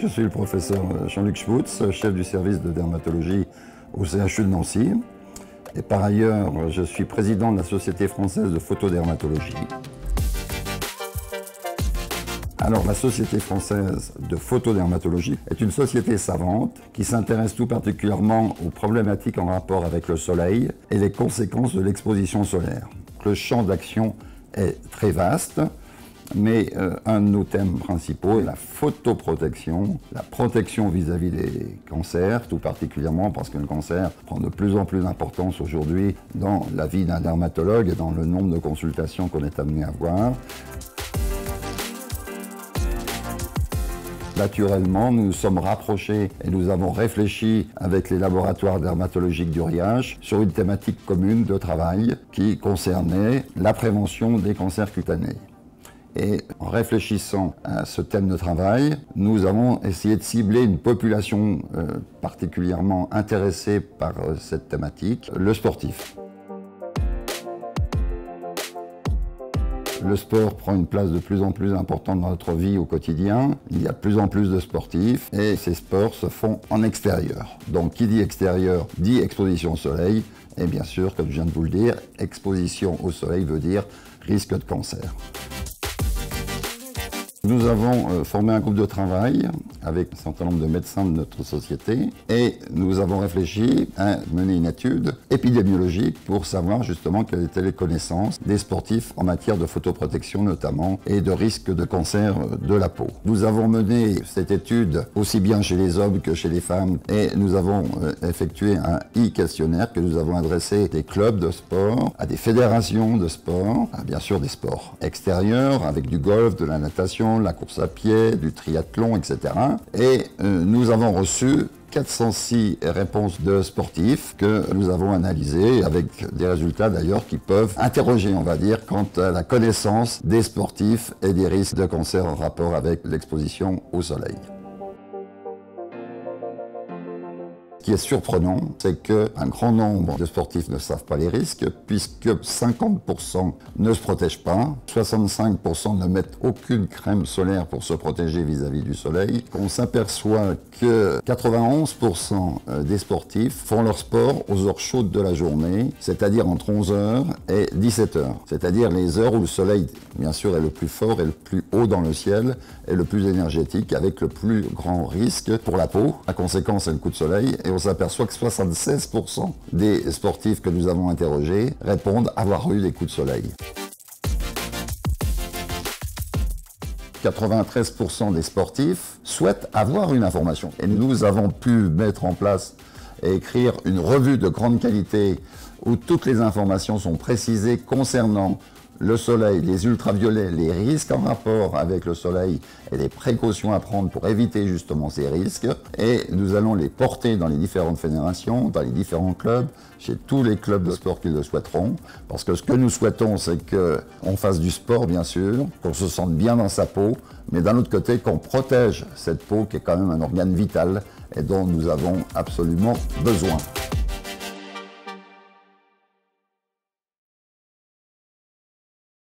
Je suis le professeur Jean-Luc Schmutz, chef du service de dermatologie au CHU de Nancy. Et par ailleurs, je suis président de la Société française de photodermatologie. Alors, la Société française de photodermatologie est une société savante qui s'intéresse tout particulièrement aux problématiques en rapport avec le soleil et les conséquences de l'exposition solaire. Le champ d'action est très vaste, mais un de nos thèmes principaux est la photoprotection, la protection vis-à-vis des cancers, tout particulièrement parce que le cancer prend de plus en plus d'importance aujourd'hui dans la vie d'un dermatologue et dans le nombre de consultations qu'on est amené à voir. Naturellement, nous nous sommes rapprochés et nous avons réfléchi avec les laboratoires dermatologiques d'Uriach sur une thématique commune de travail qui concernait la prévention des cancers cutanés. Et en réfléchissant à ce thème de travail, nous avons essayé de cibler une population particulièrement intéressée par cette thématique, le sportif. Le sport prend une place de plus en plus importante dans notre vie au quotidien. Il y a de plus en plus de sportifs et ces sports se font en extérieur. Donc qui dit extérieur dit exposition au soleil et bien sûr, comme je viens de vous le dire, exposition au soleil veut dire risque de cancer. Nous avons formé un groupe de travail avec un certain nombre de médecins de notre société et nous avons réfléchi à mener une étude épidémiologique pour savoir justement quelles étaient les connaissances des sportifs en matière de photoprotection notamment et de risque de cancer de la peau. Nous avons mené cette étude aussi bien chez les hommes que chez les femmes et nous avons effectué un e-questionnaire que nous avons adressé à des clubs de sport, à des fédérations de sport, à bien sûr des sports extérieurs avec du golf, de la natation, la course à pied, du triathlon, etc. Et nous avons reçu 406 réponses de sportifs que nous avons analysées avec des résultats d'ailleurs qui peuvent interroger, on va dire, quant à la connaissance des sportifs et des risques de cancer en rapport avec l'exposition au soleil. Ce qui est surprenant, c'est qu'un grand nombre de sportifs ne savent pas les risques, puisque 50% ne se protègent pas, 65% ne mettent aucune crème solaire pour se protéger vis-à-vis du soleil. On s'aperçoit que 91% des sportifs font leur sport aux heures chaudes de la journée, c'est-à-dire entre 11h et 17h. C'est-à-dire les heures où le soleil, bien sûr, est le plus fort et le plus haut dans le ciel, et le plus énergétique, avec le plus grand risque pour la peau. La conséquence, c'est le coup de soleil. Et on s'aperçoit que 76% des sportifs que nous avons interrogés répondent avoir eu des coups de soleil. 93% des sportifs souhaitent avoir une information. Et nous avons pu mettre en place et écrire une revue de grande qualité où toutes les informations sont précisées concernant le soleil, les ultraviolets, les risques en rapport avec le soleil et les précautions à prendre pour éviter justement ces risques. Et nous allons les porter dans les différentes fédérations, dans les différents clubs, chez tous les clubs de sport qui le souhaiteront. Parce que ce que nous souhaitons, c'est qu'on fasse du sport, bien sûr, qu'on se sente bien dans sa peau, mais d'un autre côté, qu'on protège cette peau qui est quand même un organe vital et dont nous avons absolument besoin.